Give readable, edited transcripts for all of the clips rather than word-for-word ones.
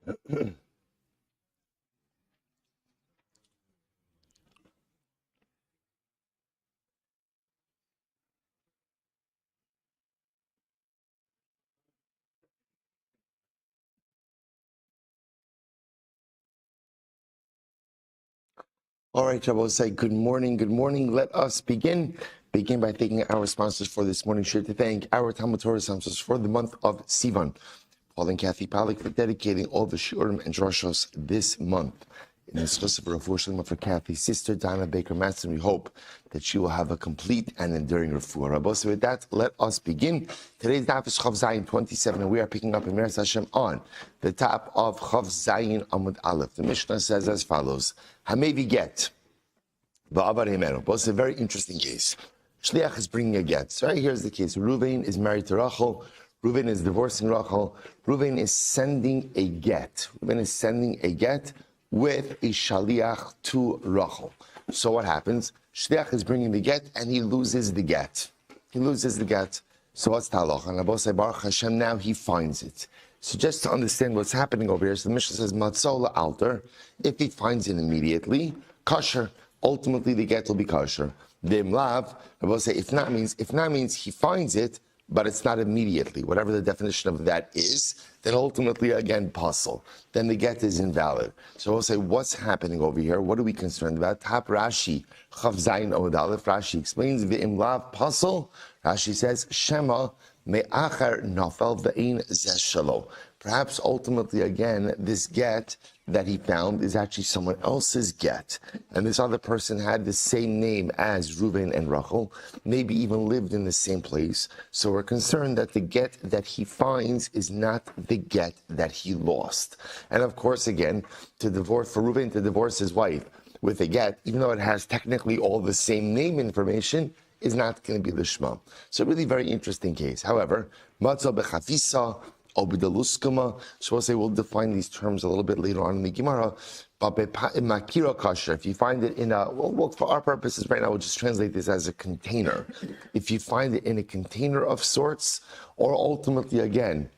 All right, Shabbos, say good morning. Good morning. Let us begin. Begin by thanking our sponsors for this morning. Sure to thank our Talmud Torah sponsors for the month of Sivan. Paul and Kathy Pollack for dedicating all the Shurim and Droshos this month. In this Chosef Refuah Shlema for Kathy's sister, Donna Baker Matson, we hope that she will have a complete and enduring refuah. Rabbi, so with that, let us begin. Today's daf is Chav Zayin 27, and we are picking up in Meretz Hashem on the top of Chav Zayin Amud Aleph. The Mishnah says as follows: Hamevi get va'avar himenu. Both a very interesting case. Shliach is bringing a get. So right here's the case. Reuven is married to Rachel. Reuven is divorcing Rachel. Reuven is sending a get. Reuven is sending a get with a shaliach to Rachel. So what happens? Shliach is bringing the get and he loses the get. He loses the get. So what's the halacha? And Abba say, Baruch Hashem, now he finds it. So just to understand what's happening over here, so the Mishnah says, Matzola alter, if he finds it immediately, kosher. Ultimately the get will be kosher. Dim lav, Abba say, if not means he finds it, but it's not immediately. Whatever the definition of that is, then ultimately, again, puzzle. Then the get is invalid. So we'll say, what's happening over here? What are we concerned about? Tap Rashi, Chav Zayin Amud Aleph. Rashi explains, V'im lav puzzle. Rashi says, Shema me'achar nafel ve'ein zeh shelo. Perhaps ultimately, again, this get that he found is actually someone else's get. And this other person had the same name as Reuven and Rachel, maybe even lived in the same place. So we're concerned that the get that he finds is not the get that he lost. And of course, again, for Reuven to divorce his wife with a get, even though it has technically all the same name information, is not going to be the Shema. So really very interesting case. However, Matzah b'chafisa, Obidaluskama. So we'll say we'll define these terms a little bit later on in the Gemara. But makira kasher, if you find it in a, well, for our purposes right now, we'll just translate this as a container. If you find it in a container of sorts, or ultimately again,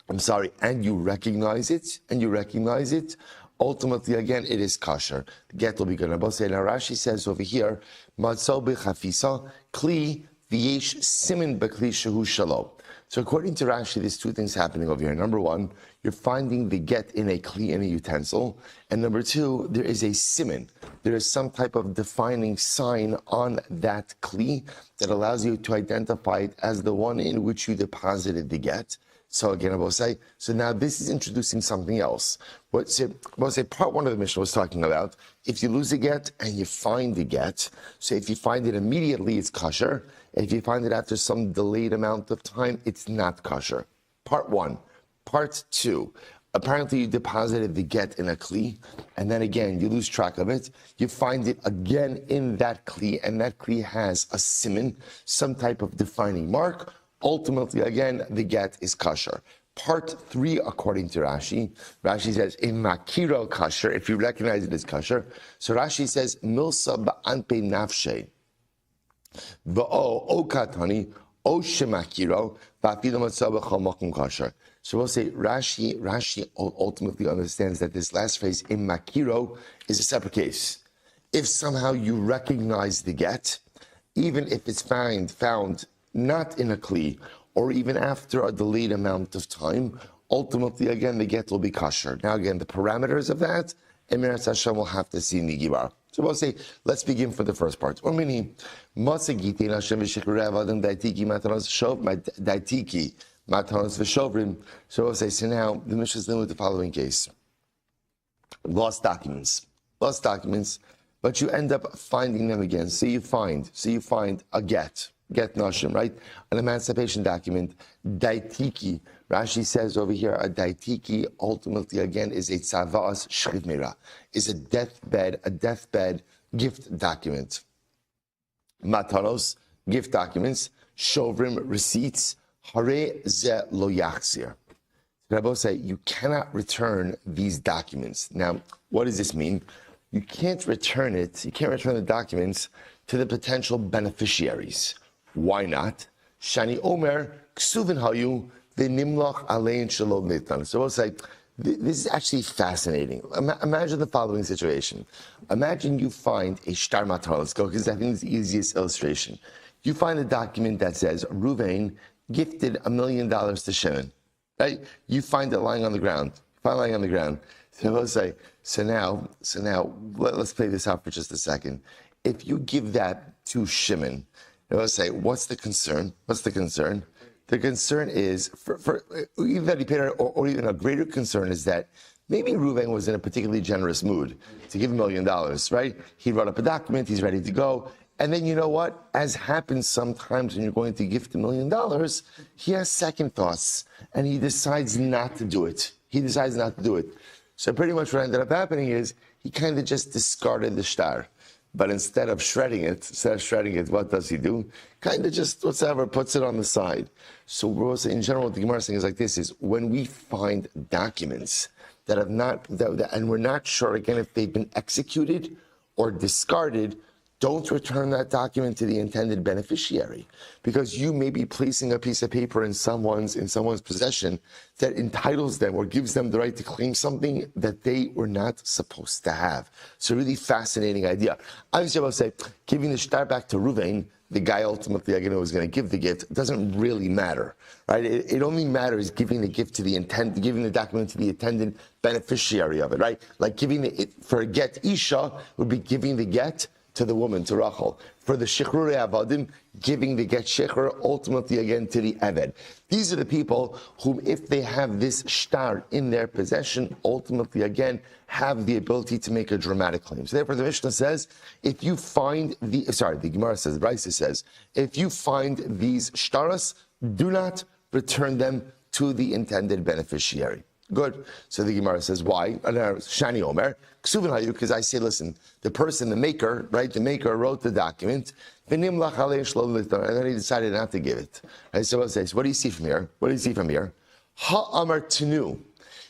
and you recognize it, ultimately again, it is kasher. The get will be good. Now Rashi says over here, Matzah b'chafisa, kli v'yesh simin b'kli shehu shalom. So according to Rashi, there's two things happening over here. Number one, you're finding the get in a kli, in a utensil. And number two, there is a siman. There is some type of defining sign on that kli that allows you to identify it as the one in which you deposited the get. So again, I will say, so now this is introducing something else. Part one of the Mishnah was talking about, if you lose a get and you find the get, so if you find it immediately, it's kosher. If you find it after some delayed amount of time, it's not kosher. Part one. Part two, apparently you deposited the get in a kli, and then again, you lose track of it. You find it again in that kli, and that kli has a siman, some type of defining mark. Ultimately, again, the get is kosher. Part three, according to Rashi says, in makiro kosher, if you recognize it as kosher. So Rashi says, milsa ba'anpe nafshe, v'o katani, o shemakiro, v'afilu matzah b'chol makom kosher. So we'll say Rashi ultimately understands that this last phrase, in makiro, is a separate case. If somehow you recognize the get, even if it's found not in a kli, or even after a delayed amount of time, ultimately, again, the get will be kosher. Now, again, the parameters of that, Emirat Hashem will have to see in the Gemara. So we'll say, let's begin for the first part. Or meaning, Gittin Hashem v'shikrev adam daitiki matanos shov, daitiki matanos v'shovrim. So we'll say, so now, the Mishnah is dealing with the following case. Lost documents, but you end up finding them again. So you find a get nashim, right? An emancipation document, daitiki. Rashi says over here, a daitiki ultimately again is a tzavas shchivmira, is a deathbed gift document. Matanos, gift documents, shovrim, receipts, hare ze lo yachzir. Rabbi say you cannot return these documents. Now, what does this mean? You can't return the documents to the potential beneficiaries. Why not? Shani Omer, Ksuvin Hayu, the Nimlach Alein Shalom Nitan. So we'll say, This is actually fascinating. Imagine the following situation. Imagine you find a shtar matar. Let's go, because I think it's the easiest illustration. You find a document that says Ruvain gifted $1 million to Shimon. Right? You find it lying on the ground. So let's say, so now, let's play this out for just a second. If you give that to Shimon, let's say, what's the concern? The concern is, for either that he paid it, or even a greater concern is that maybe Reuven was in a particularly generous mood to give $1 million, right? He wrote up a document, he's ready to go. And then you know what? As happens sometimes when you're going to gift $1 million, he has second thoughts and he decides not to do it. So pretty much what ended up happening is he kind of just discarded the shtar. But instead of shredding it, what does he do? Kind of just whatever, puts it on the side. So in general, what the Gemara is saying is like this: is when we find documents that have not, and we're not sure again if they've been executed or discarded, don't return that document to the intended beneficiary, because you may be placing a piece of paper in someone's possession that entitles them or gives them the right to claim something that they were not supposed to have. So really fascinating idea. Obviously, I will say, giving the shtar back to Ruvain, the guy ultimately again who was going to give the gift, doesn't really matter, right? It only matters giving the gift to giving the document to the intended beneficiary of it, right? Like for a get Isha would be giving the get to the woman, to Rachel. For the Shechrurei Avadim, giving the get Shechur, ultimately again to the Eved. These are the people whom, if they have this shtar in their possession, ultimately again have the ability to make a dramatic claim. So therefore the Mishnah says, the Gemara says, the Brisa says, if you find these shtaras, do not return them to the intended beneficiary. Good. So the Gemara says, why? Shani Omer, because I say, listen, the maker wrote the document, and then he decided not to give it. Right? So it says, what do you see from here? Ha-amar tenu.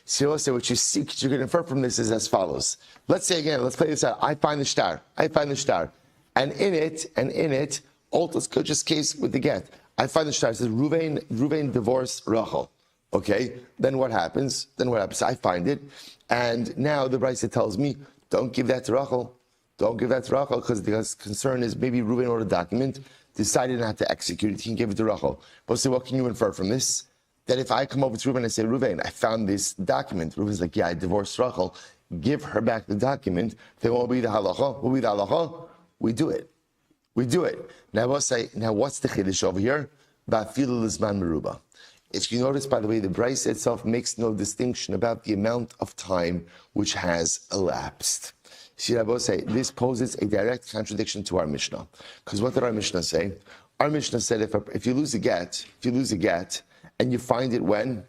So what you see, what you can infer from this is as follows. Let's say again, let's play this out. I find the shtar. And in it, let's go just case with the get. I find the shtar. It says, Ruvain divorced Rachel. Okay, then what happens? I find it, and now the Brisa tells me, don't give that to Rachel, because the concern is maybe Reuven wrote a document, decided not to execute it, he can give it to Rachel. But so what can you infer from this? That if I come over to Reuven and say, Reuven, I found this document, Reuven's like, yeah, I divorced Rachel, give her back the document, then what will be the halacha? We do it. Now what's the chiddush over here? Ba'afilu l'zman meruba. If you notice, by the way, the Brisa itself makes no distinction about the amount of time which has elapsed. See, Rabbi say this poses a direct contradiction to our Mishnah. Because what did our Mishnah say? Our Mishnah said if you lose a get, and you find it when?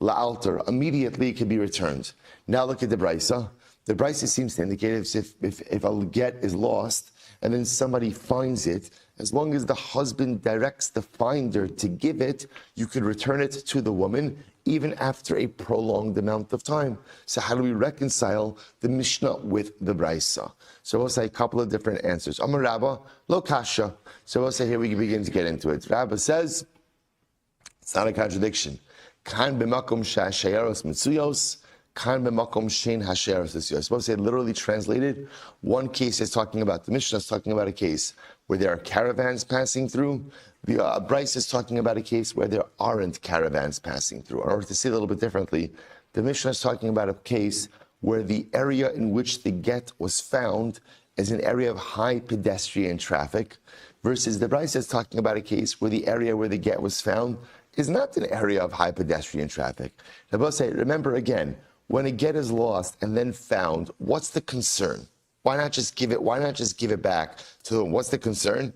La'alter, immediately it can be returned. Now look at the Brisa. The Brisa seems to indicate if a get is lost and then somebody finds it, as long as the husband directs the finder to give it, you could return it to the woman even after a prolonged amount of time. So how do we reconcile the Mishnah with the Brisa? So we'll say a couple of different answers. Amar Rabba, lo kasha. So we'll say here we can begin to get into it. Rabba says, it's not a contradiction. Kan b'makom sha'ashayaros mitzuyos, kan b'makom shein hashayaros mitzuyos. We'll say literally translated, one case is talking about, the Mishnah is talking about a case where there are caravans passing through. The Brisa is talking about a case where there aren't caravans passing through. In order to say it a little bit differently, the Mishnah is talking about a case where the area in which the get was found is an area of high pedestrian traffic, versus the Brisa is talking about a case where the area where the get was found is not an area of high pedestrian traffic. I will say, remember again, when a get is lost and then found, what's the concern? Why not just give it back to them? What's the concern?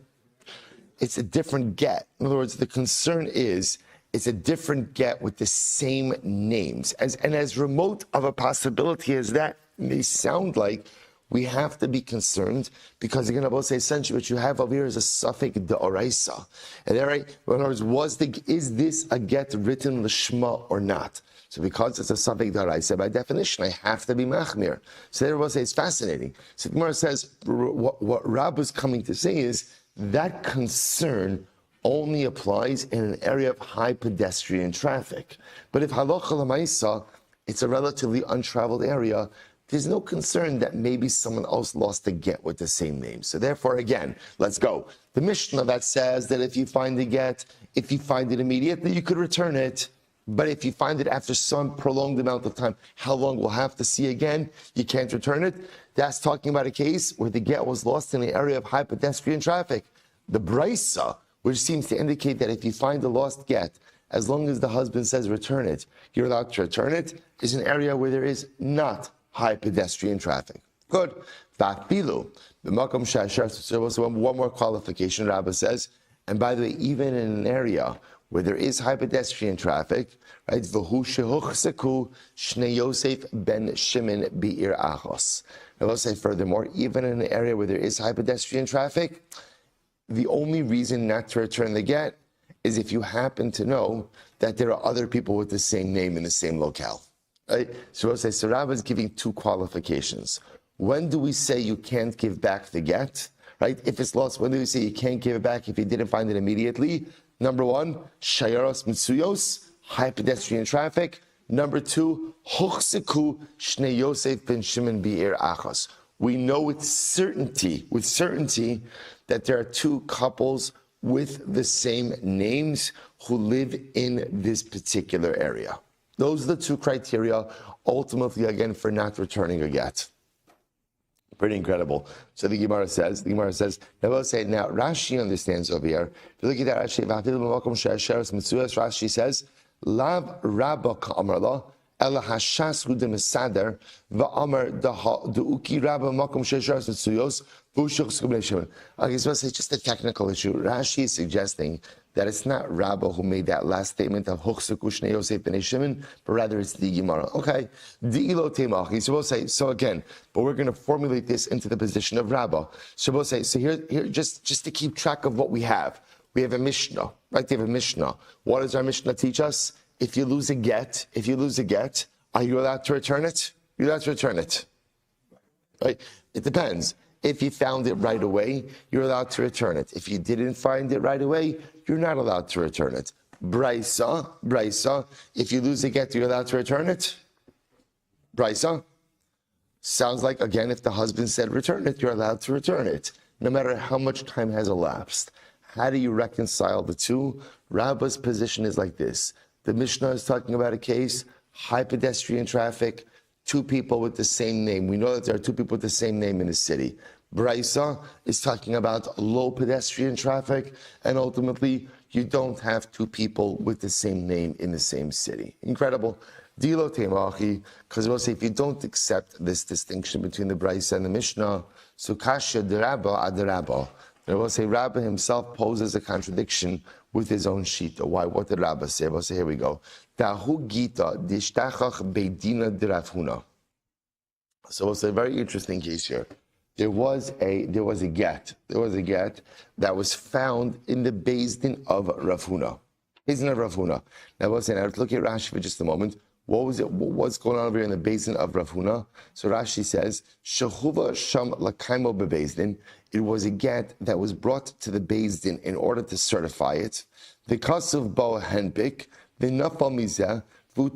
It's a different get. In other words, the concern is it's a different get with the same names. As remote of a possibility as that may sound like, we have to be concerned, because again, I will say essentially what you have over here is a suffix d'oraisa. And there, right? In other words, is this a get written l'shma or not? So because it's a suffix d'oraisa, by definition, I have to be machmir. So there, I will say it's fascinating. So the Gemara says what Rab is coming to say is that concern only applies in an area of high pedestrian traffic. But if halacha l'maisa, it's a relatively untraveled area, there's no concern that maybe someone else lost a get with the same name. So therefore, again, let's go. The Mishnah that says that if you find the get, if you find it immediately, you could return it. But if you find it after some prolonged amount of time, how long we'll have to see again, you can't return it. That's talking about a case where the get was lost in an area of high pedestrian traffic. The Brisa, which seems to indicate that if you find a lost get, as long as the husband says return it, you're allowed to return it, is an area where there is not high pedestrian traffic. Good. Vafilu, the makom shashar. So one more qualification, Rabbi says, and by the way, even in an area where there is high pedestrian traffic, right? V'hu shehuchseku shnei Yosef ben Shimon bi'ir achos. I will say furthermore, even in an area where there is high pedestrian traffic, the only reason not to return the get is if you happen to know that there are other people with the same name in the same locale. Right? So we'll say, so Rabbi is giving two qualifications. When do we say you can't give back the get? Right? If it's lost, when do we say you can't give it back if you didn't find it immediately? Number one, shayaros mitzuyos, high pedestrian traffic. Number two, hochseku shnei Yosef ben Shimon bi'ir achas. We know with certainty that there are two couples with the same names who live in this particular area. Those are the two criteria, ultimately, again, for not returning a get. Pretty incredible. So the Gemara says, now Rashi understands over here. If you look at that, Rashi says, Lav Rabba Ka'amarla, Ela Hashas Hu de Mesader, Va'amar Du'uki Rabba Makom Shesharas Mitzuyos, Vushuk Skubnei Shimon. Okay, so it's just a technical issue. Rashi is suggesting that it's not Rabba who made that last statement of Huchsuku Shnei Yosef B'nei Shimon, but rather it's the Gemara. Okay, Di'ilo Temach. So we'll say, so again, but we're going to formulate this into the position of Rabba. So we'll say, so here just to keep track of what we have a Mishnah, right? We have a Mishnah. What does our Mishnah teach us? If you lose a get, are you allowed to return it? You're allowed to return it. Right? It depends. If you found it right away, you're allowed to return it. If you didn't find it right away, you're not allowed to return it. Brisa, if you lose a get, you're allowed to return it? Brisa? Sounds like, again, if the husband said return it, you're allowed to return it, no matter how much time has elapsed. How do you reconcile the two? Rabba's position is like this. The Mishnah is talking about a case, high pedestrian traffic, two people with the same name. We know that there are two people with the same name in the city. Brisa is talking about low pedestrian traffic, and ultimately, you don't have two people with the same name in the same city. Incredible. Dilo temachi, because we'll say if you don't accept this distinction between the Brisa and the Mishnah, so kasha derabba aderabba. And we'll say Rabbi himself poses a contradiction with his own shita. Why? What did Rabbi say? We'll say, here we go. Tahu gita dishtachach beidina derafhuna. So we'll say a very interesting case here. There was a get that was found in the Beis Din of Rav Huna. Beis Din of Rav Huna. Now we'll say, now let's look at Rashi for just a moment. What was it? What's going on over here in the Beis Din of Rav Huna? So Rashi says, Shehuva sham lakaimo bebeis din. It was a get that was brought to the Beis Din in order to certify it. The kasav bo henpik, the nafal mizeh, so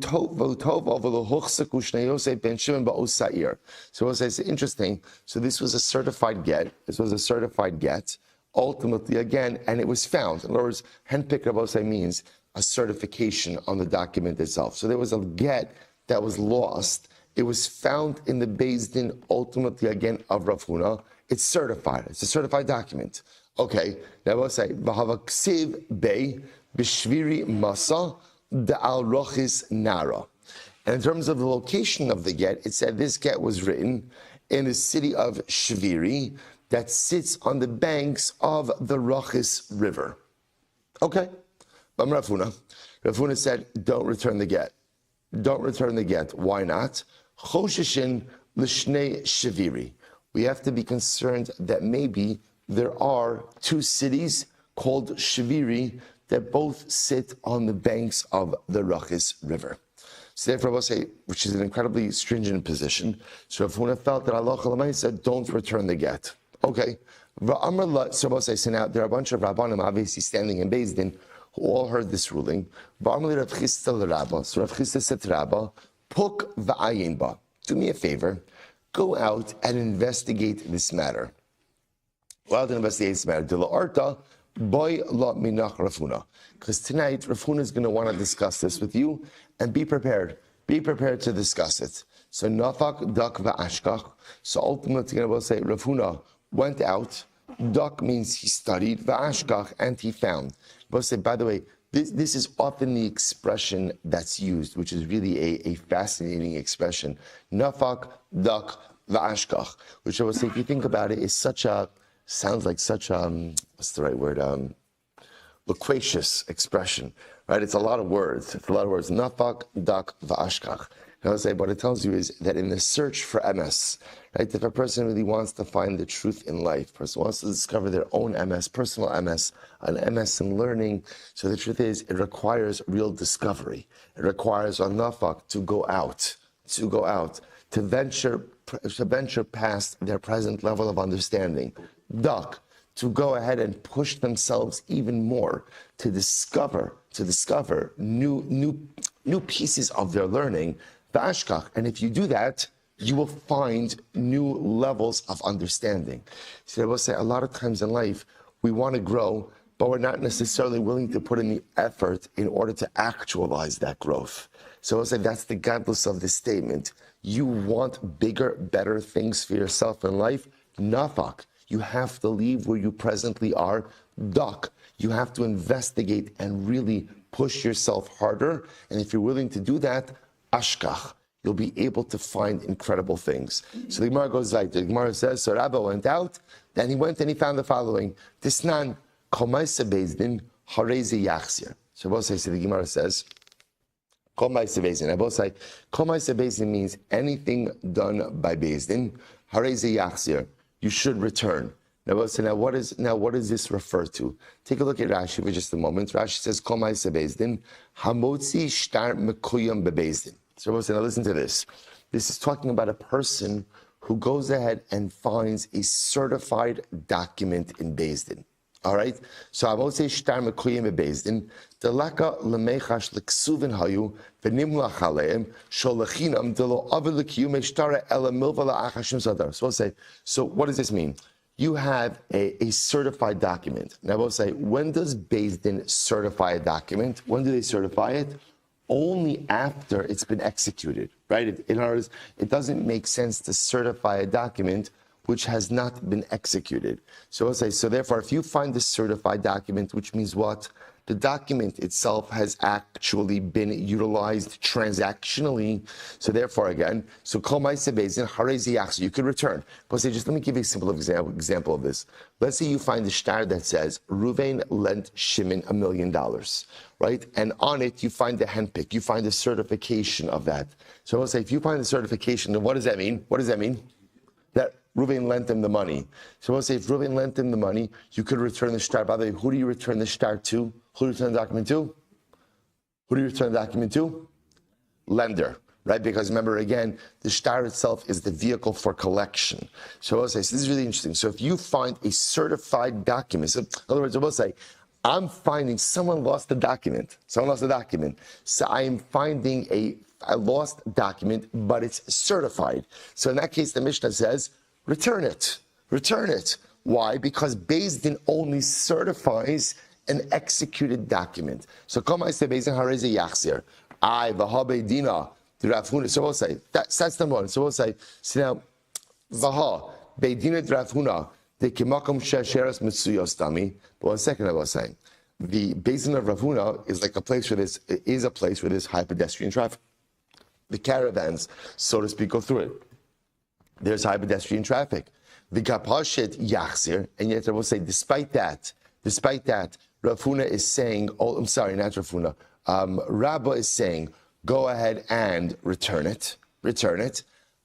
it's interesting. So this was a certified get. Ultimately, again, and it was found. In other words, handpick Rabosai means a certification on the document itself. So there was a get that was lost. It was found in the Beis Din, ultimately, again, of Rav Huna. It's certified. It's a certified document. Okay, now we'll say, V'havaksiv bei b'shviri masa the al rochis nara. And in terms of the location of the get, it said this get was written in the city of Shviri that sits on the banks of the Rochis River. Okay, but Rav Huna said, don't return the get. Don't return the get. Why not? Choshishin l'shnei Shviri. We have to be concerned that maybe there are two cities called Shviri that both sit on the banks of the Rochis River. So therefore, I will say, which is an incredibly stringent position. So if one felt that Allah said, don't return the get. Okay, So now there are a bunch of Rabbanim obviously standing in Beis Din who all heard this ruling. So Rav Chisda said to Rabba, Puk v'ayin ba. Do me a favor, go out and investigate this matter. Go out and investigate this matter. Boy la minach Rafuna. Because tonight, Rafuna is going to want to discuss this with you, and be prepared. Be prepared to discuss it. So nafak dak va'ashkach. So ultimately, we'll say Rafuna went out. Dak means he studied, va'ashkach, and he found. We'll say, by the way, this is often the expression that's used, which is really a fascinating expression. Nafak dak va'ashkach, which I will say, if you think about it, is sounds like such what's the right word? Loquacious expression, right? It's a lot of words. Nafak, dak, va'ashkach. I would say what it tells you is that in the search for MS, right? If a person really wants to find the truth in life, person wants to discover their own MS, personal MS, an MS in learning. So the truth is, it requires real discovery. It requires a nafak to go out, to venture past their present level of understanding. Dak, to go ahead and push themselves even more, to discover new pieces of their learning. V'ashkach, and if you do that, you will find new levels of understanding. So I will say, a lot of times in life, we want to grow, but we're not necessarily willing to put in the effort in order to actualize that growth. So I will say that's the godless of this statement. You want bigger, better things for yourself in life? Nafak. You have to leave where you presently are. Dak. You have to investigate and really push yourself harder. And if you're willing to do that, ashkach, you'll be able to find incredible things. So the Gemara goes like, the Gemara says, so Rabba went out, then he went and he found the following. Tisnan, komaisa bezdin, hareze yachsir. So the Gemara says, komaisa bezdin. I both say, komaisa bezdin means anything done by bezdin, hareze yachsir. You should return. Now, what does this refer to? Take a look at Rashi for just a moment. Rashi says, Kol ma'aseh bezdin, hamotzi shtar mekuyam bebezdin. So now listen to this. This is talking about a person who goes ahead and finds a certified document in Bezdin. All right? So hamotzi shtar mekuyam bebezdin, delaka lemechash leksuvin hayu, v'nimlach aleim, sholachinam delo avel lekiyum shtara ela milva la'achashim sadar. So we'll say, so what does this mean? You have a certified document. Now, we'll say, when does Beis Din certify a document? When do they certify it? Only after it's been executed, right? In other words, it doesn't make sense to certify a document which has not been executed. So we'll say, so therefore, if you find this certified document, which means what? The document itself has actually been utilized transactionally. So therefore, again, so kol ma'aseh bezdin harezi yachzir, you could return. But say, just let me give you a simple example of this. Let's say you find a shtar that says Ruvain lent Shimon $1 million, right? And on it, you find the handpick, you find the certification of that. So I'll say, if you find the certification, then what does that mean? What does that mean? That Reuven lent him the money. So we'll say if Reuven lent him the money, you could return the shtar. By the way, who do you return the shtar to? Who do you return the document to? Who do you return the document to? Lender, right? Because remember, again, the shtar itself is the vehicle for collection. So we'll say, so this is really interesting. So if you find a certified document, so in other words, we'll say, I'm finding someone lost the document. Someone lost the document. So I am finding a lost document, but it's certified. So in that case, the Mishnah says, return it. Return it. Why? Because Beis Din only certifies an executed document. So come I say Beis Din hareze yachzir. I v'ha beidina d'Rav. So we'll say that's number one. So we'll say now v'ha beidina d'Rav Huna de kimakom she'asheres mitzuyos dami. But 1 second, I was saying the Beis Din of Rav Huna is like a place where there's high pedestrian traffic. The caravans, so to speak, go through it. There's high pedestrian traffic. The kapashet yachzir, and yet I will say, despite that, Rav Huna is saying, oh, I'm sorry, not Rav Huna. Rabba is saying, go ahead and return it.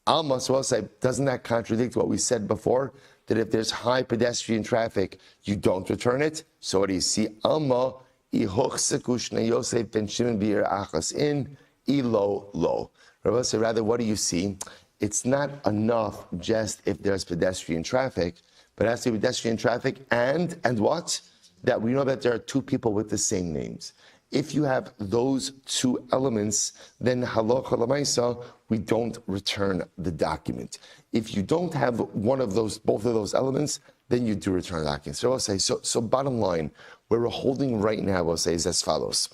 Alma, so I'll say, doesn't that contradict what we said before? That if there's high pedestrian traffic, you don't return it? So what do you see? Alma, ihochsekushne Yosef ben Shimon bir achas in, ilo lo. Rabba said, rather, what do you see? It's not enough just if there's pedestrian traffic, but it has to be pedestrian traffic, and what? That we know that there are two people with the same names. If you have those two elements, then halacha l'maisa, we don't return the document. If you don't have both of those elements, then you do return the document. So I'll say, so bottom line, where we're holding right now, I'll say, is as follows.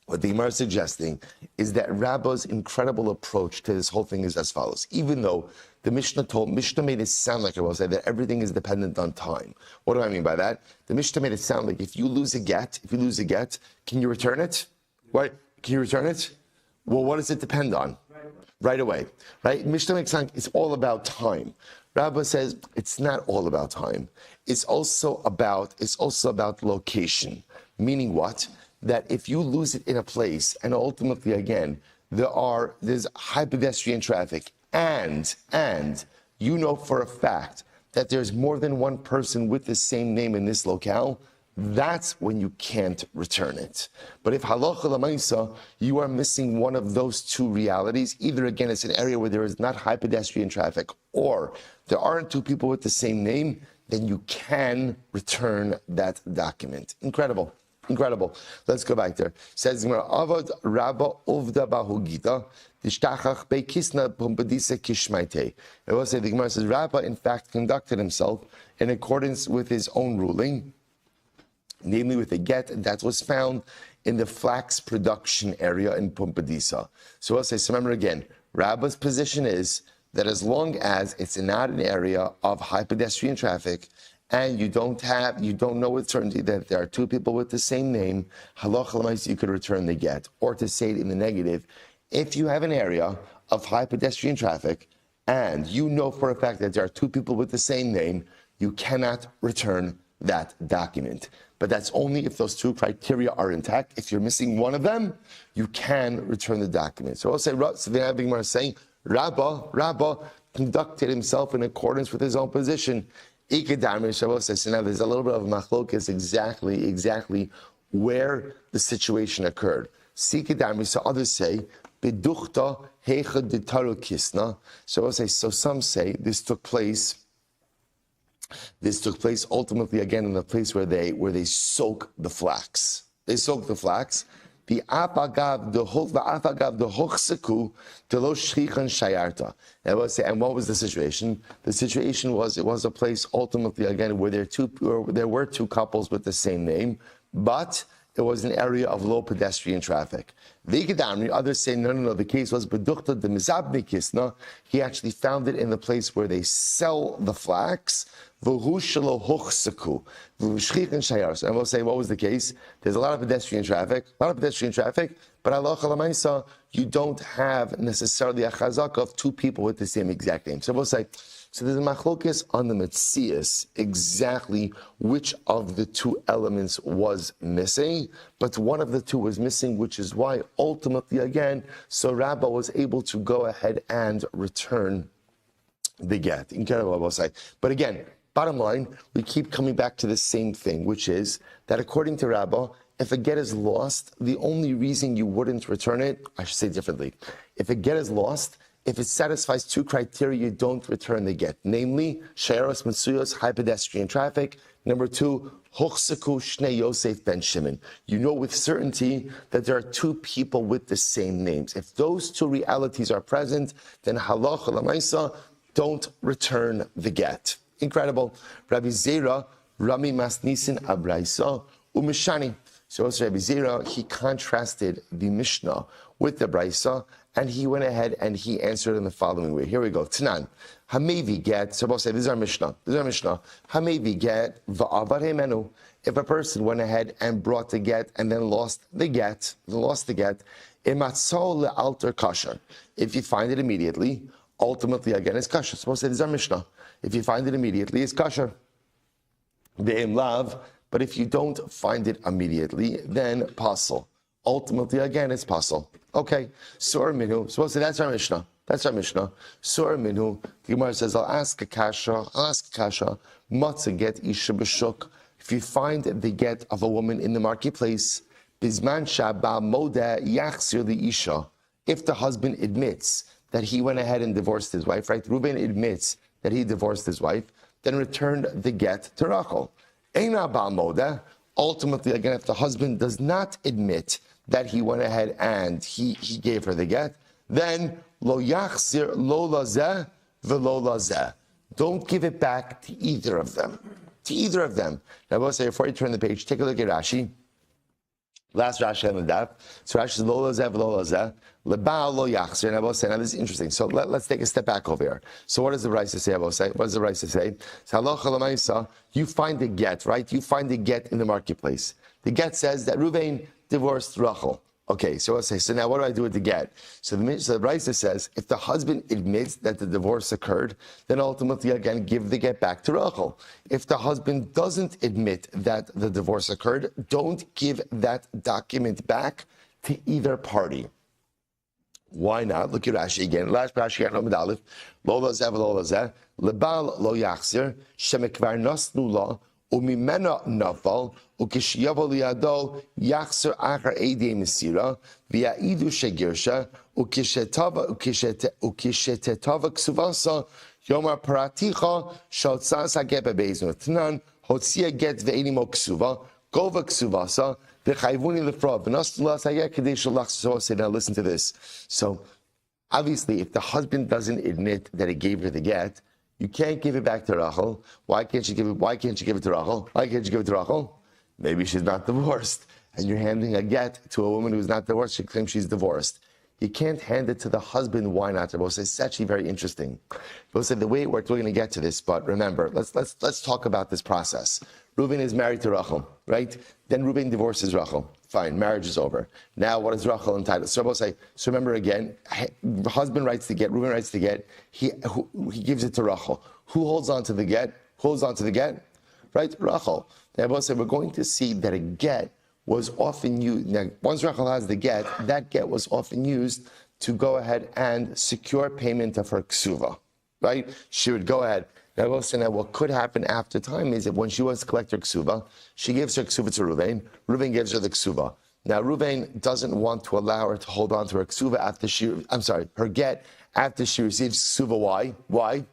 What the Gemara is suggesting is that Rabba's incredible approach to this whole thing is as follows. Even though the Mishnah made it sound like, I will say, that everything is dependent on time. What do I mean by that? The Mishnah made it sound like if you lose a get, can you return it? What? Can you return it? Well, what does it depend on? Right away. Right? Mishnah makes it sound like it's all about time. Rabba says it's not all about time. It's also about location. Meaning what? That if you lose it in a place, and ultimately again, there's high pedestrian traffic, and you know for a fact that there's more than one person with the same name in this locale, that's when you can't return it. But if halacha l'maisa, you are missing one of those two realities, either again it's an area where there is not high pedestrian traffic, or there aren't two people with the same name, then you can return that document. Incredible. Let's go back there. Says Avad Rabba Uvda Bahugita Tishtachach Bekisna Pumbadisa Kishmaite. It will say the Gemara says Rabba in fact conducted himself in accordance with his own ruling, namely with a get that was found in the flax production area in Pumbadisa. So I'll say, so remember again, Rabba's position is that as long as it's not an area of high pedestrian traffic, and you don't know with certainty that there are two people with the same name, halacha l'maisa, you could return the get. Or to say it in the negative, if you have an area of high pedestrian traffic, and you know for a fact that there are two people with the same name, you cannot return that document. But that's only if those two criteria are intact. If you're missing one of them, you can return the document. So I'll say, so the Gemara is saying, Rabba conducted himself in accordance with his own position. So now there's a little bit of machlokes exactly where the situation occurred. So others say, so some say this took place ultimately again in the place where they soak the flax. They soak the flax. The apagav the hochseku the lo shchichan shayarta. And what was the situation? The situation was it was a place ultimately again where there were two couples with the same name, but it was an area of low pedestrian traffic. Others say no. The case was beduchta de mizabni kisna. He actually found it in the place where they sell the flax. And we'll say, what was the case? There's a lot of pedestrian traffic, but halacha l'maisa, you don't have necessarily a chazak of two people with the same exact name. So we'll say, so there's a machlokes on the metzias, exactly which of the two elements was missing, but one of the two was missing, which is why ultimately again, so Rabba was able to go ahead and return the get. Incredible, I will say. But again, bottom line, we keep coming back to the same thing, which is that according to Rabba, if a get is lost, the only reason you wouldn't return it, I should say differently, if a get is lost, if it satisfies two criteria, you don't return the get. Namely, she'eros mitzuyos, high pedestrian traffic. Number two, hochseku shnei Yosef ben Shimon. You know with certainty that there are two people with the same names. If those two realities are present, then halacha l'maisa, don't return the get. Incredible. Rabbi Zera, Rami Masnisin Abraisa, Umishani. So also Rabbi Zera, he contrasted the Mishnah with the Braisa, and he went ahead and he answered in the following way. Here we go. Tanan. Hamevi get, so both say, this is our Mishnah. Hamevi get, va'avar hemenu. If a person went ahead and brought the get and then lost the get, imatzol le'alter kasher. If you find it immediately, ultimately again it's kasher. So both say, this is our Mishnah. If you find it immediately, it's kasher. Ve'im lav, but if you don't find it immediately, then pasal. Ultimately, again, it's pasal. Okay, sur minhu. So that's our Mishnah. Sur minhu. The Gemara says, I'll ask a kasha. Matzah get isha b'shuk. If you find the get of a woman in the marketplace, bizman shaba moda yachzir the isha. If the husband admits that he went ahead and divorced his wife, right? Reuben admits that he divorced his wife. then return the get to Rachel. Eina ba'al moda. Ultimately, again, if the husband does not admit that he went ahead and he gave her the get, then lo yachzir lo lazeh v'lo lazeh. Don't give it back to either of them. To either of them. Now, I will say, before you turn the page, take a look at Rashi. Last Rashi on the daf. So Rashi says, lo lazeh v'lo lazeh. Leba'al lo yachzir. And I will say, now this is interesting. So let's take a step back over here. So what does the Raisa say? I will say, what does the Raisa say? So halacha l'maisa, you find a get, right? You find a get in the marketplace. The get says that Ruvain divorced Rachel. Okay, so I'll say, so now what do I do with the get? So the Raisa says, if the husband admits that the divorce occurred, then ultimately, again, give the get back to Rachel. If the husband doesn't admit that the divorce occurred, don't give that document back to either party. Why not? Look at Rashi again. Last Rashi again, Aleph. Lo lazeh v'lo lazeh. Lebal lo yachzir. Shemekvar nasnu la. Umimena nafal. Ukishiyavo liyado. Yachzir achar eidei mesira. V'ya'idu shegirsha. Ukishetava ksuvasa. Yomar paraticha. Shotzas haget bebeizun. Tnan. Hotzia get ve'enimo ksuva. Gova ksuvasa. Now listen to this. So, obviously, if the husband doesn't admit that he gave her the get, you can't give it back to Rachel. Why can't you give it to Rachel? Why can't you give it to Rachel? Maybe she's not divorced, and you're handing a get to a woman who's not divorced. She claims she's divorced. You can't hand it to the husband. Why not? It's actually very interesting. The way it worked, we're going to get to this, but remember, let's talk about this process. Reuben is married to Rachel, right? Then Reuben divorces Rachel. Fine, marriage is over. Now, what is Rachel entitled? So remember again, husband writes the get, Reuben writes the get, he gives it to Rachel. Who holds on to the get? Right? Rachel. Now, we're going to see that a get was often used. Now, once Rachel has the get, that get was often used to go ahead and secure payment of her ksuva, right? She would go ahead. Now, what could happen after time is that when she wants to collect her ksuva, she gives her ksuva to Reuven. Reuven gives her the ksuva. Now, Reuven doesn't want to allow her to hold on to her ksuva her get after she receives ksuva. Why? Why?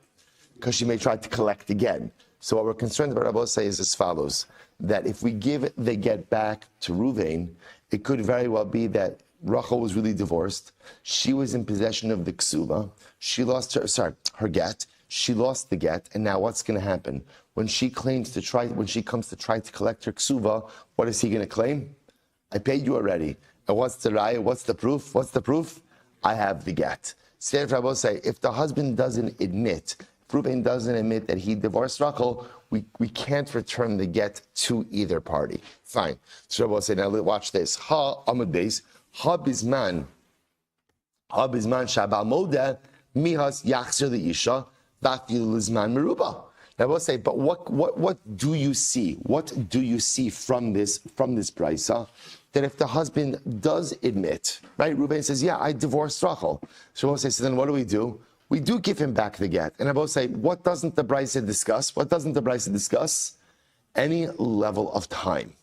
Because she may try to collect again. So what we're concerned about, Rabbi say, is as follows: that if we give the get back to Reuven, it could very well be that Rachel was really divorced. She was in possession of the ksuva. She lost her get. She lost the get, and now what's going to happen? When she comes to try to collect her ksuva, what is he going to claim? I paid you already. And what's the raya? What's the proof? I have the get. Stand for Rabbi say, if the husband doesn't admit, if Reuben doesn't admit that he divorced Rachel, we can't return the get to either party. Fine. So Rabbi say, now watch this. Ha amud beis, ha bizman shabal moda mihas yachzer the isha. Now we'll say, but what do you see? What do you see from this brisa? That if the husband does admit, right? Reuben says, yeah, I divorced Rachel. So we'll say, so then what do? We do give him back the get. And I will say, what doesn't the brisa discuss? Any level of time,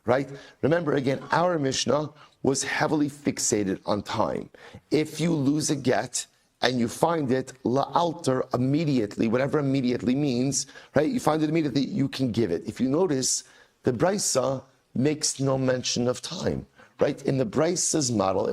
right? Remember again, our Mishnah was heavily fixated on time. If you lose a get, and you find it la'alter immediately, whatever immediately means, right? You find it immediately, you can give it. If you notice, the brisa makes no mention of time, right? In the brisa's model,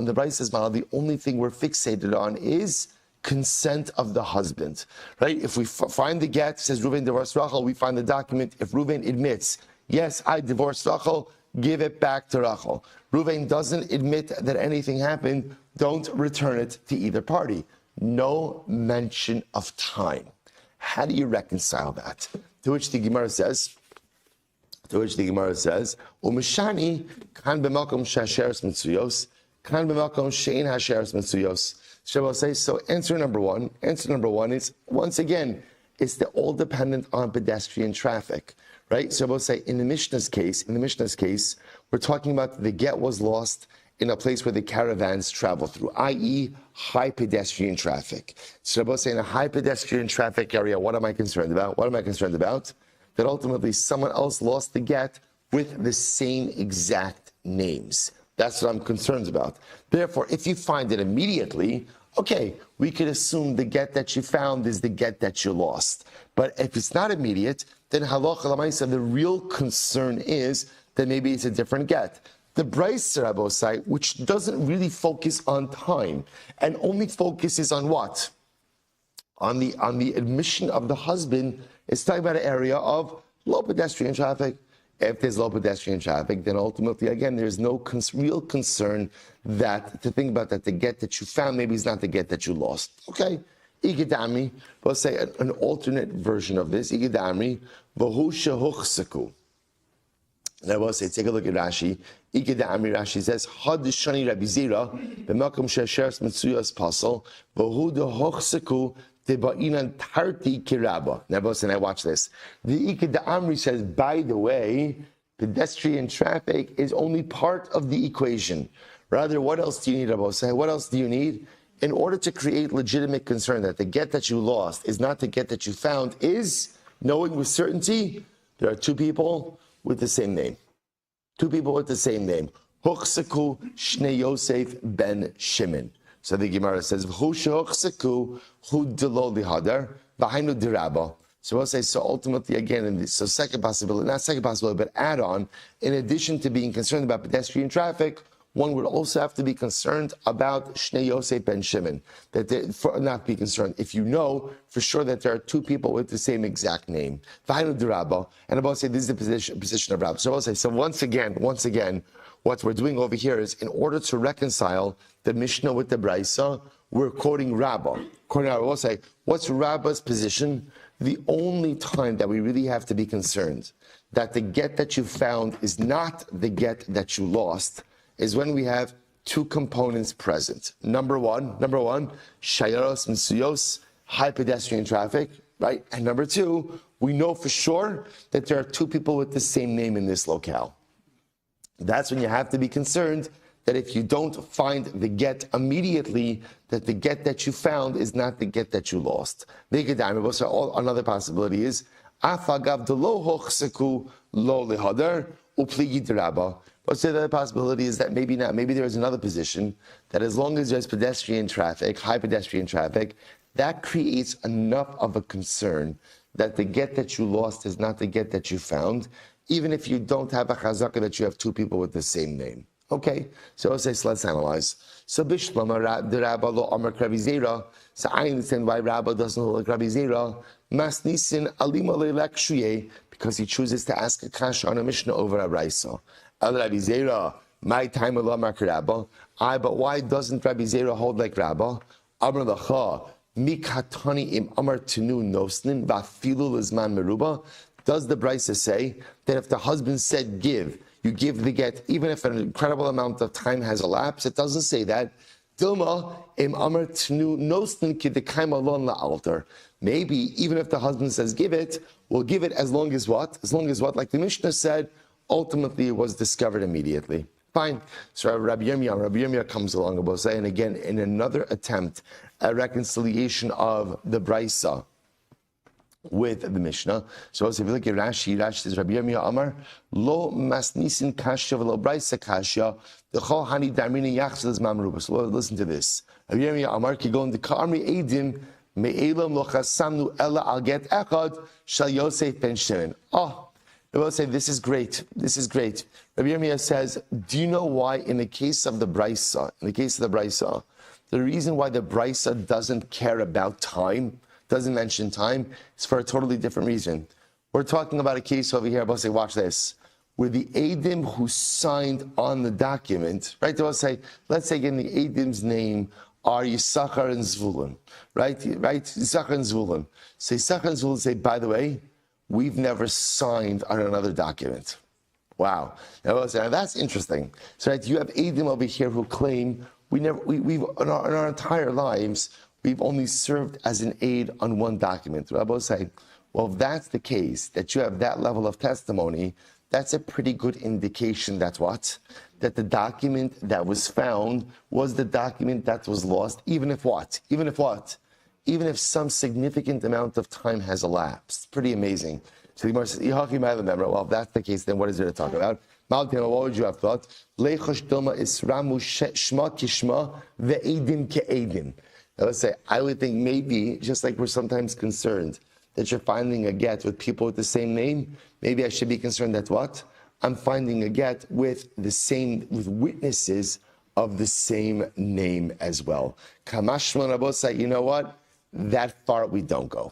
the only thing we're fixated on is consent of the husband, right? If we find the get, says Reuven divorced Rachel, we find the document. If Reuven admits, yes, I divorced Rachel, give it back to Rachel. Reuven doesn't admit that anything happened, don't return it to either party. No mention of time. How do you reconcile that? To which the Gemara says, Umishani kan b'makom she'asheres mitzuyos, kan b'makom she'in hasheres mitzuyos. So answer number one is, once again, it's all dependent on pedestrian traffic, right? So we'll say in the Mishnah's case, we're talking about the get was lost in a place where the caravans travel through, i.e., high pedestrian traffic. So we'll say in a high pedestrian traffic area, what am I concerned about? That ultimately someone else lost the get with the same exact names. That's what I'm concerned about. Therefore, if you find it immediately, okay, we could assume the get that you found is the get that you lost. But if it's not immediate, then halacha l'maisa, the real concern is that maybe it's a different get. The Brisa Rabbosai, which doesn't really focus on time and only focuses on what? On the admission of the husband, is talking about an area of low pedestrian traffic. If there's low pedestrian traffic, then ultimately, again, there's no real concern that to think about that the get that you found maybe is not the get that you lost. Okay, Igidami, we'll say an alternate version of this. Igidami, v'hu shehuchseku. Now we'll say, take a look at Rashi. Igidami, Rashi says, Had shani Rabbi Zira, b'makom she'asheres mitzuyas pasal, v'hu dehuchseku. Now, boss, and I watch this. The Ikeda Amri says, by the way, pedestrian traffic is only part of the equation. Rather, what else do you need, Rabbi? What else do you need? In order to create legitimate concern that the get that you lost is not the get that you found, is knowing with certainty there are two people with the same name. Two people with the same name. Huchseku Shnei Yosef ben Shimon. So the Gemara says, so we'll say, so ultimately, again, so second possibility, not second possibility, but add on, in addition to being concerned about pedestrian traffic, one would also have to be concerned about Shnei Yosef ben Shimon, not be concerned if you know for sure that there are two people with the same exact name. And I will say, this is the position of Rabbi. So I will say, so once again, what we're doing over here is, in order to reconcile the Mishnah with the Brisa, we're quoting Rabbah. We'll say, what's Rabbah's position? The only time that we really have to be concerned that the get that you found is not the get that you lost is when we have two components present. Number one, shayaros misuyos, high pedestrian traffic, right? And number two, we know for sure that there are two people with the same name in this locale. That's when you have to be concerned that if you don't find the get immediately, that the get that you found is not the get that you lost. Another possibility is, let's say the other possibility is that maybe not. Maybe there is another position that as long as there's pedestrian traffic, high pedestrian traffic, that creates enough of a concern that the get that you lost is not the get that you found, even if you don't have a chazaka that you have two people with the same name. Okay, so let's analyze. So Bishlama, the Rabbi lo Amar Rabbi Zera. So I understand why Rabbi doesn't like Rabbi Zera. Mas nisin alima le'lekshuye, because he chooses to ask a kasha on a Mishnah over a Brisa. El Rabbi Zera, my time lo Amar Rabbi. But why doesn't Rabbi Zera hold like Rabbi? Amar lacha mikatani im Amar tenu nosnin vafilu lizman meruba. Does the Brisa say that if the husband said give, you give the get, even if an incredible amount of time has elapsed? It doesn't say that. Dilma im amar tnu nostin kidekaim alon la'alter. Maybe even if the husband says give it, we'll give it as long as what? As long as what? Like the Mishnah said, ultimately it was discovered immediately. Fine. So Rabbi Yomi comes along and again, in another attempt at reconciliation of the Brisa with the Mishnah. So if you look at Rashi says, Rabbi Yomi Amar, Lo masnisin kashya v'lo Brisa kashya, D'chol hani damrini yachzil az mamruba. So listen to this. Rabbi Yomi Amar, ki gon dekarmi edim, me'elam lo chasamnu ella al get echad, shal Yosef ben Shimon. Oh, I will say, this is great. This is great. Rabbi Yomi says, do you know why in the case of the Brisa, the reason why the Brisa doesn't care about time, doesn't mention time, is for a totally different reason. We're talking about a case over here, I'll say, watch this, where the Eidim who signed on the document, right, they'll say, let's say again, the Eidim's name are Yisachar and Zvulun, right, Yisachar and Zvulun. So Yisachar and Zvulun say, by the way, we've never signed on another document. Wow. Now that's interesting. So right, you have Eidim over here who claim we've in our entire lives, we've only served as an aid on one document. Rabbi say, well, if that's the case, that you have that level of testimony, that's a pretty good indication that what? That the document that was found was the document that was lost, even if what? Even if some significant amount of time has elapsed. Pretty amazing. So the Gemara says, well, if that's the case, then what is there to talk about? What would you have thought? Leichosh Dilma Isramu Shma Kishma Ve'edim Ke'edim. Now let's say, I would think maybe, just like we're sometimes concerned that you're finding a get with people with the same name, maybe I should be concerned that what? I'm finding a get with with witnesses of the same name as well. Kamashman Abosai, you know what? That far we don't go.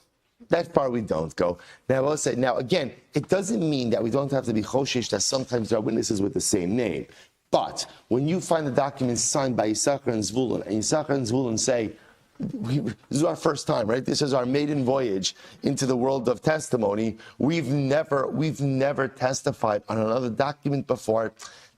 That far we don't go. Now, I will say, now again, it doesn't mean that we don't have to be choshesh that sometimes there are witnesses with the same name. But when you find the document signed by Yisachar and Zvulun, and Yisachar and Zvulun say, this is our first time, right? This is our maiden voyage into the world of testimony. We've never testified on another document before.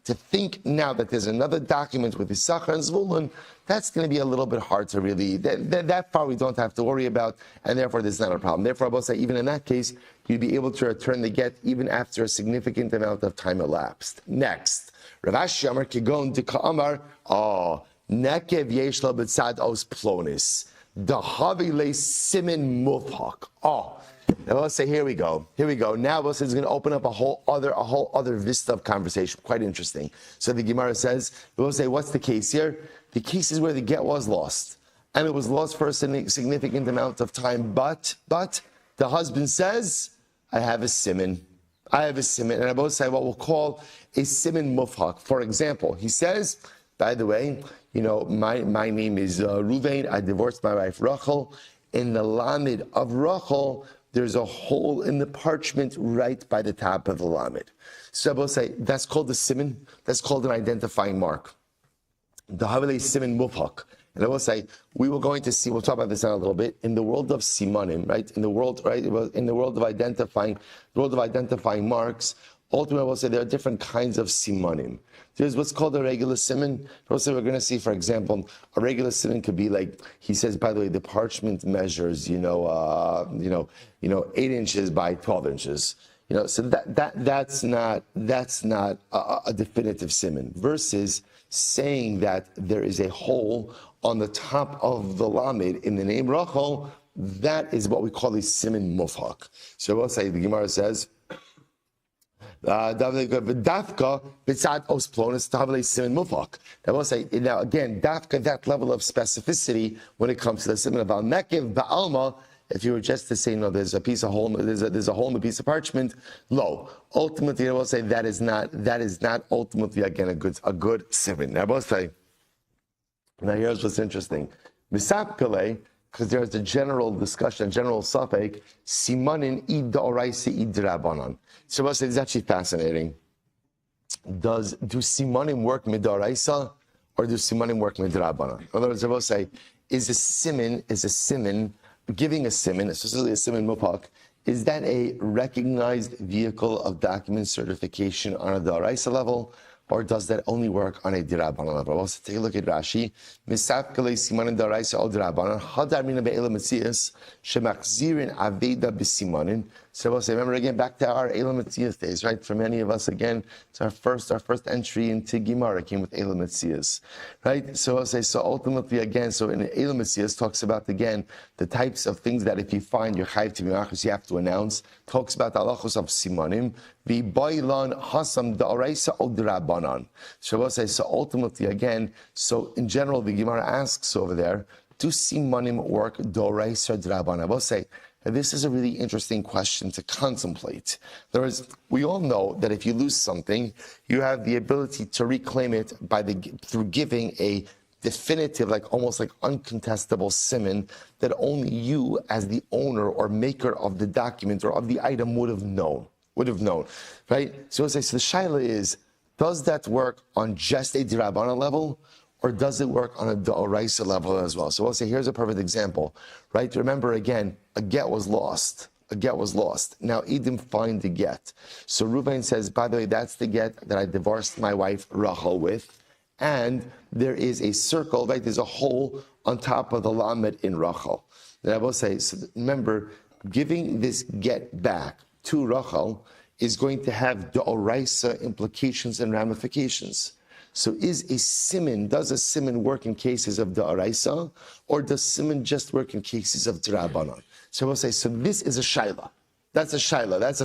To think now that there's another document with Yisachar and Zvulun, that's going to be a little bit hard to really, that far we don't have to worry about, and therefore there's not a problem. Therefore, I will say, even in that case, you'd be able to return the get even after a significant amount of time elapsed. Next, Rav Ashi Amar Kigon Dika Amar, Nekev Yeshla B'tzad Os Plonis, Dahavile Simin Mufhak. Now let's say, here we go. Now we'll say it's going to open up a whole other vista of conversation. Quite interesting. So the Gemara says, we'll say, what's the case here? The case is where the get was lost. And it was lost for a significant amount of time. But the husband says, I have a siman. And I both say what we'll call a siman mufhak. For example, he says, by the way, my name is Ruvain. I divorced my wife Rachel. In the lamed of Rachel, there's a hole in the parchment right by the top of the lamed. So I will say, that's called the siman. That's called an identifying mark. The Havile siman mufhak. And I will say, we'll talk about this in a little bit, in the world of simanim, right? In the world of identifying marks, ultimately I will say there are different kinds of simanim. There's what's called a regular siman. Also, we're going to see, for example, a regular siman could be like, he says, by the way, the parchment measures, 8 inches by 12 inches. So that's not a definitive siman. Versus saying that there is a hole on the top of the lamed in the name Rachel, that is what we call a siman mufhak. So we'll say, the Gemara says, now again, dafka, that level of specificity when it comes to the siman of al-nekev ba'alma. If you were just to say, there's a hole in the piece of parchment, low. Ultimately, I will say that is not ultimately again a good siman. Now I will say, now here's what's interesting. Misapkele, because there's a general discussion, a general suffix, simanin id da'oraisa id drabanan. So I will say, it's actually fascinating. Do simanim work midaraisa or do simanim work midrabanan? In other words, I will say, is a siman, giving a siman, especially a siman mufhak, is that a recognized vehicle of document certification on a daraisa level, or does that only work on a dirabanan level? Also, take a look at Rashi. Misapkele simanin daraisa al dirabanan hadar mina be'ela metzias shemachzirin aveda b'simanin. So we'll say, remember again, back to our Elam Metzias days, right? For many of us, again, it's our first entry into Gemara came with Elam Metzias, right? So we'll say, so ultimately, again, so in Elam Metzias talks about, again, the types of things that if you find your chayv to be machus, you have to announce. Talks about the halachos of simanim, the boilan hasam da'oraisa od rabbanan. So we'll say, so ultimately, again, so in general, the Gemara asks over there, do simanim work da'oraisa d'rabbanan? We'll say, this is a really interesting question to contemplate. In other words, we all know that if you lose something, you have the ability to reclaim it through giving a definitive, almost like uncontestable siman that only you, as the owner or maker of the document or of the item, would have known, right? So the shaila is, does that work on just a dirabana level? Or does it work on a da'oraisa level as well? So we'll say, here's a perfect example, right? Remember again, a get was lost. Now Edom find the get. So Reuven says, by the way, that's the get that I divorced my wife Rachel with. And there is a circle, right? There's a hole on top of the lamed in Rachel. Then I will say, so remember, giving this get back to Rachel is going to have da'oraisa implications and ramifications. So does a siman work in cases of da'araisa, or does siman just work in cases of drabanan? So we'll say, so this is a shaila. That's a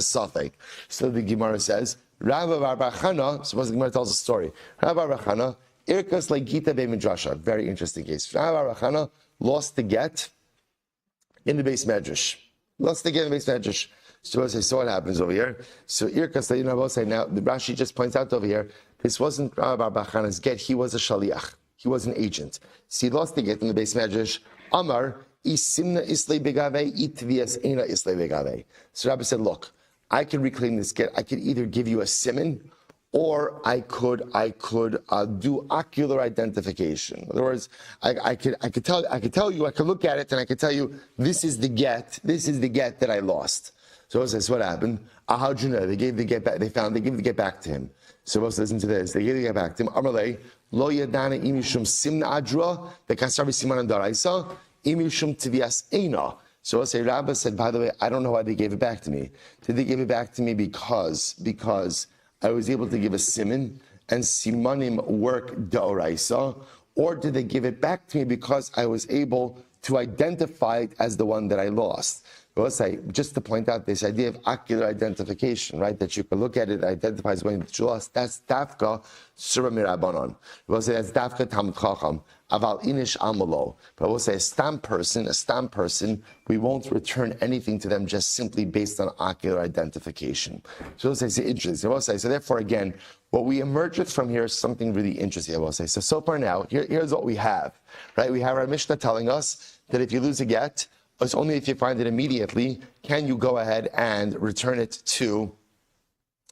suffix. So the Gemara says, Rabbi Bar Chana, suppose the Gemara tells a story. Rabbi Bar Chana, Irkas like Gita be Midrasha. Very interesting case. Rabbi Rachana lost the get in the base medrash. Lost the get in the base medrash. So what happens over here? So Irkas, you know, I will say now, the Rashi just points out over here, this wasn't Rabbi Rachana's get, he was a shaliach. He was an agent. So he lost the get in the base medrash. Amar, isimna islay begave, itvias ena islay begave. So Rabbi said, look, I can reclaim this get. I could either give you a siman, or I could do ocular identification. In other words, I could tell you, I could look at it and I could tell you, this is the get that I lost. So says, what happened? How'd you know? They gave the get back. They gave the get back to him. So listen to this. They gave the get back to him. Amalei lo yadana imishum simna adra the kasarvi siman daraisa imishum tivias eina. So say Rabbi said, by the way, I don't know why they gave it back to me. Did they give it back to me because I was able to give a siman and simanim work da'oraisa, or did they give it back to me because I was able to identify it as the one that I lost? Well, let's say, just to point out this idea of ocular identification, right? That you can look at it, identifies when it's lost. That's dafka surah mirabanon. We'll say that's dafka tamid chacham aval inish amalo. But we'll say a stam person, we won't return anything to them just simply based on ocular identification. So we'll say it's interesting. We'll say so. Therefore, again, what we emerge with from here is something really interesting. I will say so far now. Here's what we have, right? We have our Mishnah telling us that if you lose a get, it's only if you find it immediately can you go ahead and return it to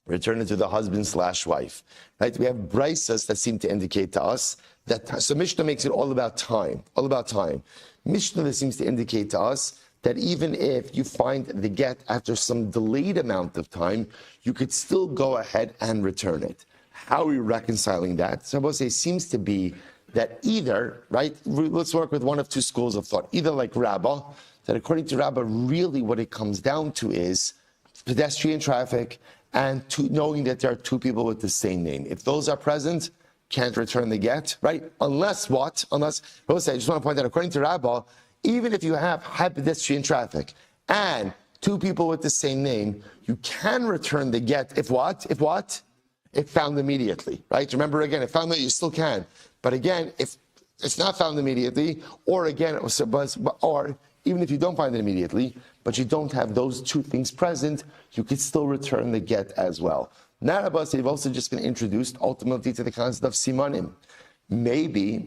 the husband/wife. Right? We have brisas that seem to indicate to us that. So Mishnah makes it all about time. Mishnah that seems to indicate to us that even if you find the get after some delayed amount of time, you could still go ahead and return it. How are we reconciling that? So I will say, seems to be that either, right, let's work with one of two schools of thought. Either like Rabbah, that according to Rabbah, really what it comes down to is pedestrian traffic and knowing that there are two people with the same name. If those are present, can't return the get, right? Unless what? Unless, I just want to point out, according to Rabbah, even if you have high pedestrian traffic and two people with the same name, you can return the get if what? If found immediately, right? Remember again, if found that you still can. But again, if it's not found immediately, or again, or even if you don't find it immediately, but you don't have those two things present, you could still return the get as well. Narabas, they've also just been introduced ultimately to the concept of simanim. Maybe,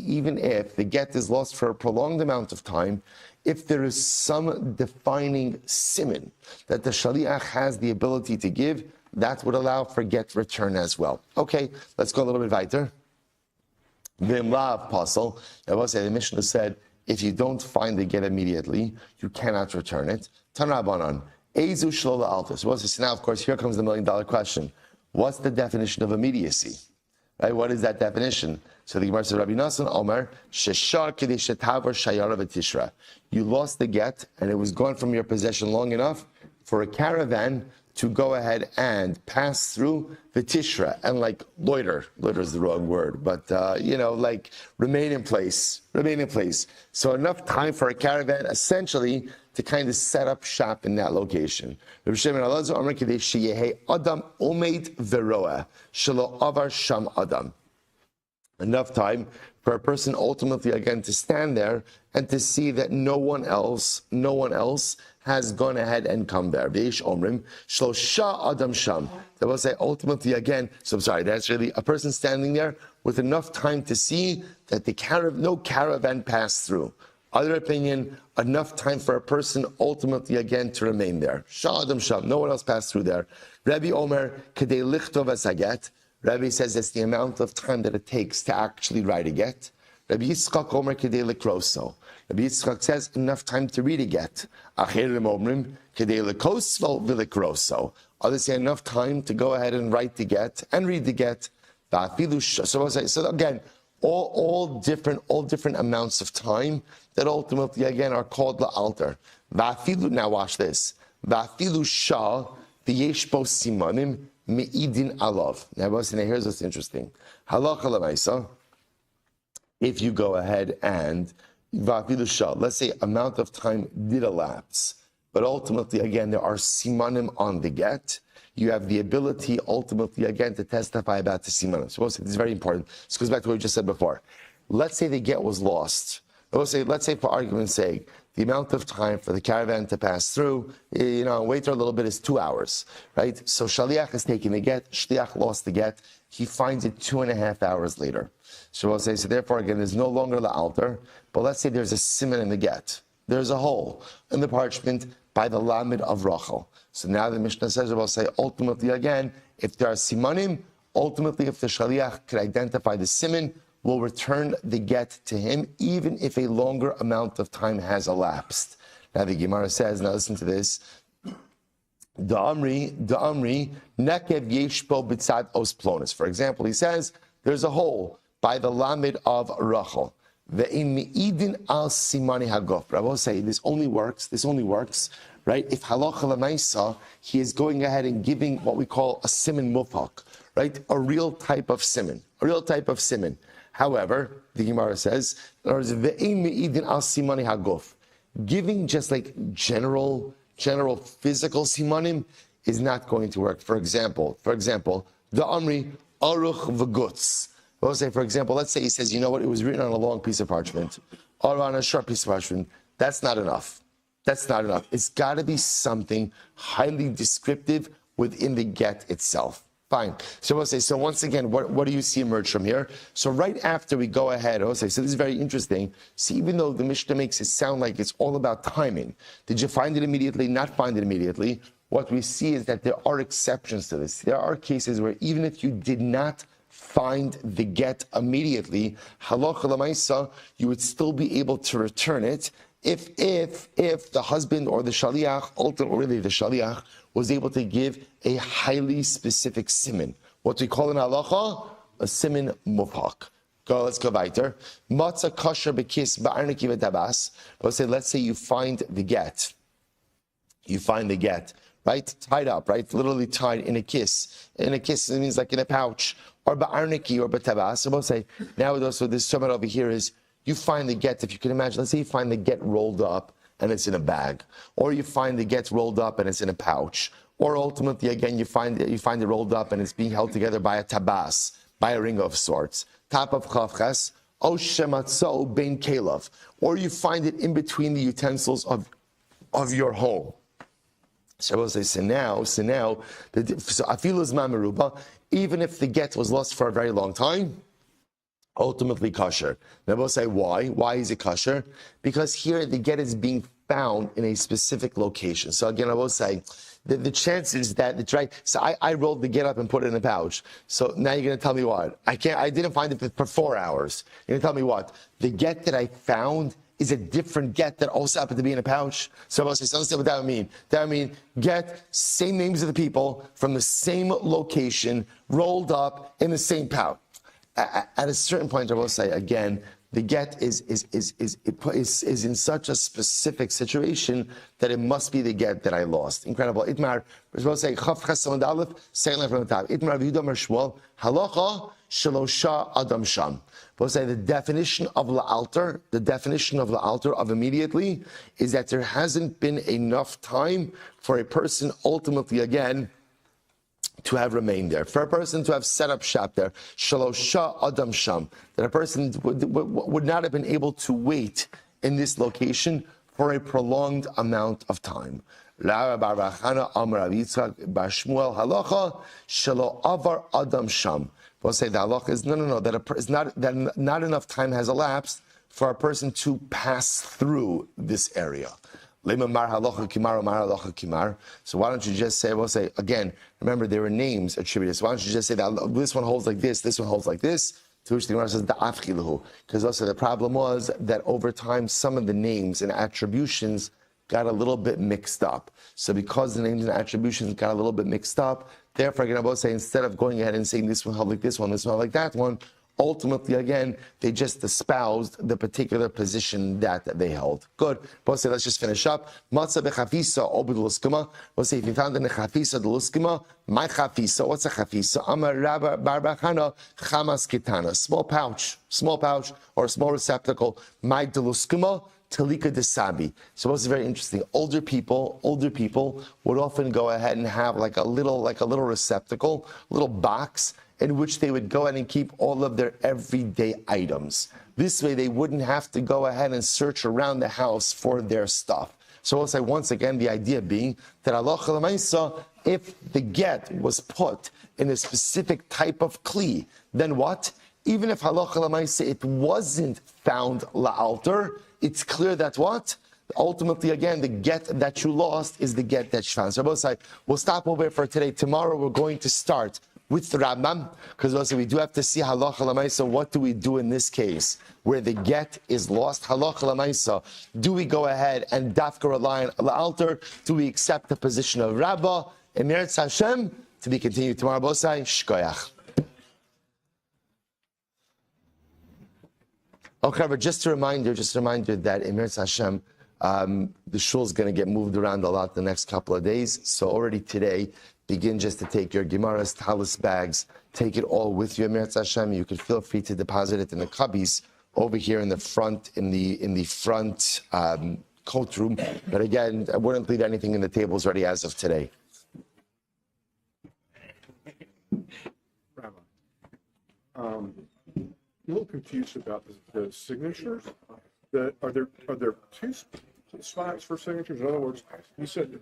even if the get is lost for a prolonged amount of time, if there is some defining siman that the shaliach has the ability to give, that would allow for get return as well. Okay, let's go a little bit weiter. V'imlav pasal. I will say the Mishnah said, if you don't find the get immediately, you cannot return it. Tanrabanan, ezu shlola altus. What's this? Now, of course, here comes the $1 million question. What's the definition of immediacy? Right? What is that definition? So the Gemara says, Rabbi Nassan Omer, Sheshar Kedei Shetavar Shayara V'Tishra. You lost the get, and it was gone from your possession long enough for a caravan to go ahead and pass through the Tishra and like loiter. Loiter is the wrong word, but like remain in place. So enough time for a caravan essentially to kind of set up shop in that location. Rabbi Shimon Elazar Omer Kedei Sheyehi Adam Omeid Veroa Shelo Avar Sham Adam. Enough time for a person ultimately again to stand there and to see that no one else has gone ahead and come there. Veish Omrim Shlosha Adam Sham. That will say ultimately again. So I'm sorry. That's really a person standing there with enough time to see that no caravan passed through. Other opinion, enough time for a person ultimately again to remain there. Shah Adam Sham. No one else passed through there. Rabbi Omer Kedei Lichtov Asaget. Rabbi says that's the amount of time that it takes to actually write a get. Rabbi Yitzchak Omer Kedei Likroso. Rabbi Yitzchak says enough time to read a get. Acherim Omrim Kedei Likosvo Vilikroso. Others say enough time to go ahead and write the get and read the get. So again, all different amounts of time that ultimately again are called la'alter. Now watch this. Va'afilu shah v'yeshbo simanim me'idin alav. Now here's what's interesting. Halacha l'maisa. If you go ahead and va'afilu shah, let's say amount of time did elapse, but ultimately again there are simanim on the get. you have the ability ultimately again to testify about the simanim. So we'll say this is very important. This goes back to what we just said before. Let's say the get was lost. Let's say for argument's sake, the amount of time for the caravan to pass through, wait a little bit is 2 hours, right? So Shaliach is taking the get, Shliach lost the get, he finds it 2.5 hours later. So we'll say, so therefore again, there's no longer the altar, but let's say there's a siman in the get. There's a hole in the parchment by the lamed of Rachel. So now the Mishnah says, we'll say, ultimately again, if there are simanim, ultimately if the Shaliach could identify the siman, will return the get to him, even if a longer amount of time has elapsed. Now the Gemara says, now listen to this, Da'amri, nekev yeshpo b'tzad os plonis. For example, he says, there's a hole by the lamed of Rachel. Ve'in me'idin al simani haguf. I will say, this only works, right? If halacha l'maisa, he is going ahead and giving what we call a siman mufak, right? A real type of siman. However, the Gemara says, giving just like general physical simanim is not going to work. For example, the Amri Aruch V'Gutz. We'll say, for example, let's say he says, you know what, it was written on a long piece of parchment or on a short piece of parchment. That's not enough. It's got to be something highly descriptive within the get itself. Fine. So we'll say, so once again, what do you see emerge from here? So right after we go ahead, we'll say, so this is very interesting. See, even though the Mishnah makes it sound like it's all about timing, did you find it immediately, not find it immediately? What we see is that there are exceptions to this. There are cases where even if you did not find the get immediately, halacha l'maisa, you would still be able to return it if the husband or the shaliach, ultimately the shaliach, was able to give a highly specific siman. What we call in halacha, a siman mufhak. Let's go weiter. Matzah kasher bekis ba'arniki v'tabas. Let's say you find the get. Right? Tied up, right? Literally tied in a kiss. In a kiss, it means like in a pouch. Or ba'arniki or b'tabas. So we'll say, now also this summit over here is, you find the get, if you can imagine, let's say you find the get rolled up and it's in a bag. Or you find the get rolled up and it's in a pouch. Or ultimately, again, you find it rolled up and it's being held together by a tabas, by a ring of sorts. Top of chavches, o shematzau bein kelav. Or you find it in between the utensils of your home. So we'll say, so afilu zman meruba, even if the get was lost for a very long time, ultimately kosher. Now we'll say why? Why is it kosher? Because here the get is being found in a specific location. So again, I will say the chances that it's right. So I rolled the get up and put it in a pouch. So now you're going to tell me what? I didn't find it for 4 hours. You're going to tell me what? The get that I found is a different get that also happened to be in a pouch. So I will say, so understand what that would mean. That would mean get same names of the people from the same location, rolled up in the same pouch. At a certain point, I will say again, the get is in such a specific situation that it must be the get that I lost. Incredible. Itmar, we're supposed to say Chav Chesed Aleph, second line from the top. Itmar V'Yudam Shmuel Halacha Shalosha Adam Sham. We'll say the definition of la'alter, of immediately, is that there hasn't been enough time for a person ultimately again to have remained there, for a person to have set up shop there, shalosha adam sham, that a person would not have been able to wait in this location for a prolonged amount of time. We'll say the halacha is no, that not enough time has elapsed for a person to pass through this area. So why don't you just say, we'll say, again, remember there were names attributed. So why don't you just say that this one holds like this one holds like this, to which the Gemara says, because also the problem was that over time, some of the names and attributions got a little bit mixed up. So because the names and attributions got a little bit mixed up, therefore, again, I will say, instead of going ahead and saying this one held like this one held like that one, ultimately, again, they just espoused the particular position that they held. Good. We'll say, let's just finish up. Matzah bechafisa or b'luskima. We'll say, if you found in a chafisa d'luskima, my chafisa. What's a chafisa? Amar Rabba Barbachana chamas kitana. Small pouch, or a small receptacle. My d'luskima. Talika Desabi. So what's very interesting? Older people would often go ahead and have like a little receptacle, little box in which they would go ahead and keep all of their everyday items. This way they wouldn't have to go ahead and search around the house for their stuff. So I'll say once again, the idea being that halacha l'maisa, if the get was put in a specific type of kli, then what? Even if halacha l'maisa it wasn't found la'alter, it's clear that what? Ultimately, again, the get that you lost is the get that you found. So we'll stop over for today. Tomorrow we're going to start with the Rambam, because also we do have to see halacha l'maisa. What do we do in this case where the get is lost? Halacha l'maisa. Do we go ahead and dafka rely on la'alter? Do we accept the position of Rabbah? Emeretz Hashem, to be continued tomorrow. Bosai, shkoyach. Okay, but just a reminder that Emeretz Hashem, the shul is going to get moved around a lot the next couple of days. So already today, begin just to take your Gemaras, Talis bags, take it all with you, Emeretz Hashem. You can feel free to deposit it in the cubbies over here in the front, in the front coat room. But again, I wouldn't leave anything in the tables ready as of today. Rabbi, I'm a little confused about the signatures. Are there two spots for signatures? In other words, you said